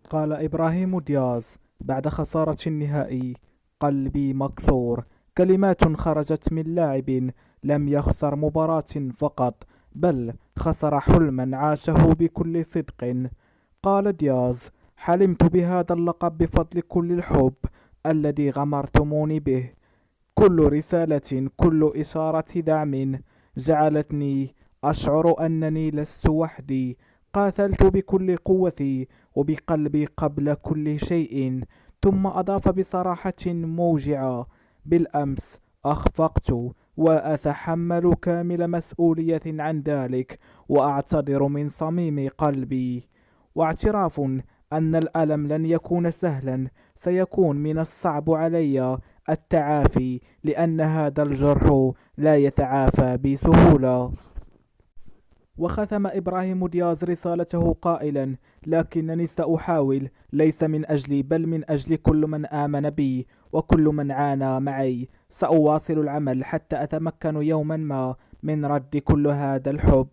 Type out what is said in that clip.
قال إبراهيم دياز بعد خسارة النهائي: قلبي مكسور. كلمات خرجت من لاعب لم يخسر مباراة فقط، بل خسر حلما عاشه بكل صدق. قال دياز: حلمت بهذا اللقب بفضل كل الحب الذي غمرتموني به. كل رسالة، كل إشارة دعم جعلتني أشعر أنني لست وحدي. قاتلت بكل قوتي وبقلبي قبل كل شيء. ثم أضاف بصراحة موجعة: بالأمس أخفقت، وأتحمل كامل مسؤولية عن ذلك، وأعتذر من صميم قلبي. واعتراف أن الألم لن يكون سهلا، سيكون من الصعب علي التعافي، لأن هذا الجرح لا يتعافى بسهولة. وختم إبراهيم دياز رسالته قائلا: لكنني سأحاول، ليس من أجلي بل من أجل كل من آمن بي وكل من عانى معي. سأواصل العمل حتى أتمكن يوما ما من رد كل هذا الحب